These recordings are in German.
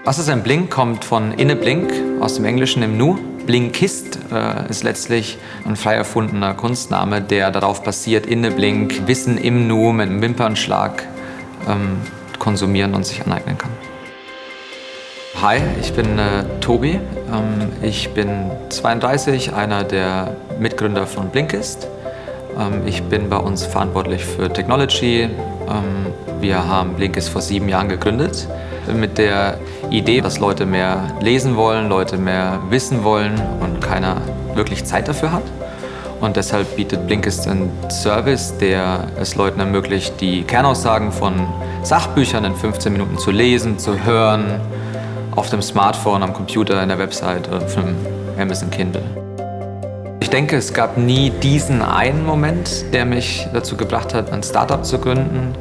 Was ist ein Blink? Kommt von Inneblink, aus dem Englischen im Nu. Blinkist ist letztlich ein frei erfundener Kunstname, der darauf basiert, Inneblink, Wissen im Nu mit einem Wimpernschlag konsumieren und sich aneignen kann. Hi, ich bin Tobi. Ich bin 32, einer der Mitgründer von Blinkist. Ich bin bei uns verantwortlich für Technology. Wir haben Blinkist vor 7 Jahren gegründet mit der Idee, dass Leute mehr lesen wollen, Leute mehr wissen wollen und keiner wirklich Zeit dafür hat. Und deshalb bietet Blinkist einen Service, der es Leuten ermöglicht, die Kernaussagen von Sachbüchern in 15 Minuten zu lesen, zu hören, auf dem Smartphone, am Computer, in der Website oder auf einem Amazon Kindle. Ich denke, es gab nie diesen einen Moment, der mich dazu gebracht hat, ein Startup zu gründen.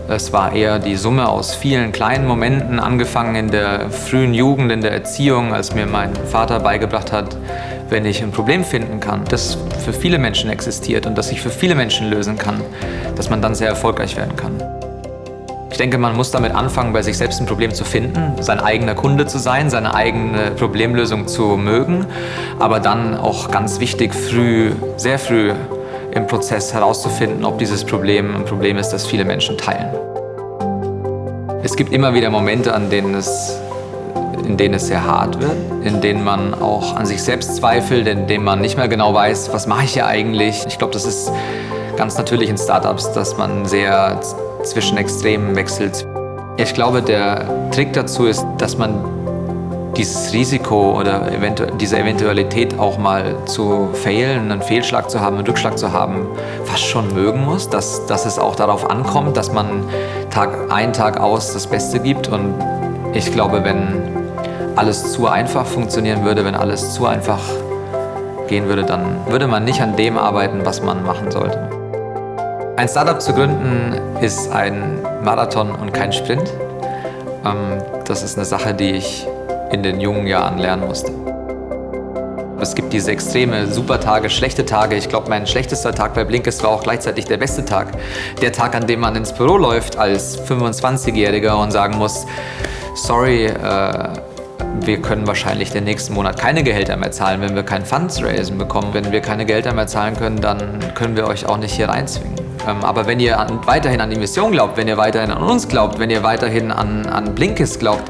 Es war eher die Summe aus vielen kleinen Momenten, angefangen in der frühen Jugend, in der Erziehung, als mir mein Vater beigebracht hat, wenn ich ein Problem finden kann, das für viele Menschen existiert und das ich für viele Menschen lösen kann, dass man dann sehr erfolgreich werden kann. Ich denke, man muss damit anfangen, bei sich selbst ein Problem zu finden, sein eigener Kunde zu sein, seine eigene Problemlösung zu mögen, aber dann auch ganz wichtig, sehr früh im Prozess herauszufinden, ob dieses Problem ein Problem ist, das viele Menschen teilen. Es gibt immer wieder Momente, in denen es sehr hart wird, in denen man auch an sich selbst zweifelt, in denen man nicht mehr genau weiß, was mache ich hier eigentlich. Ich glaube, das ist ganz natürlich in Startups, dass man sehr zwischen Extremen wechselt. Ich glaube, der Trick dazu ist, dass man dieses Risiko oder diese Eventualität auch mal zu failen, einen Fehlschlag zu haben, einen Rückschlag zu haben, fast schon mögen muss, dass es auch darauf ankommt, dass man Tag ein, Tag aus das Beste gibt. Und ich glaube, wenn alles zu einfach funktionieren würde, wenn alles zu einfach gehen würde, dann würde man nicht an dem arbeiten, was man machen sollte. Ein Startup zu gründen ist ein Marathon und kein Sprint. Das ist eine Sache, die ich in den jungen Jahren lernen musste. Es gibt diese extreme Supertage, schlechte Tage. Ich glaube, mein schlechtester Tag bei Blinkist war auch gleichzeitig der beste Tag. Der Tag, an dem man ins Büro läuft als 25-Jähriger und sagen muss, sorry, wir können wahrscheinlich den nächsten Monat keine Gehälter mehr zahlen, wenn wir kein Fundraising bekommen. Wenn wir keine Gehälter mehr zahlen können, dann können wir euch auch nicht hier reinzwingen. Aber wenn ihr weiterhin an die Mission glaubt, wenn ihr weiterhin an uns glaubt, wenn ihr weiterhin an Blinkist glaubt,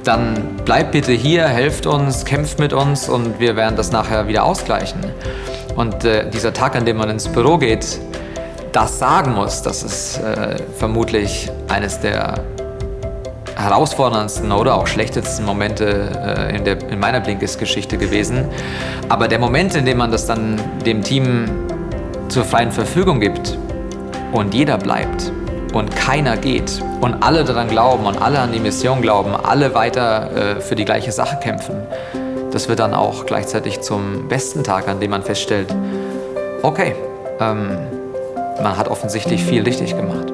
dann bleibt bitte hier, helft uns, kämpft mit uns und wir werden das nachher wieder ausgleichen. Und dieser Tag, an dem man ins Büro geht, das sagen muss, das ist vermutlich eines der herausforderndsten oder auch schlechtesten Momente in meiner Blinkist-Geschichte gewesen. Aber der Moment, in dem man das dann dem Team zur freien Verfügung gibt und jeder bleibt und keiner geht und alle daran glauben und alle an die Mission glauben, alle weiter für die gleiche Sache kämpfen, das wird dann auch gleichzeitig zum besten Tag, an dem man feststellt, okay, man hat offensichtlich viel richtig gemacht.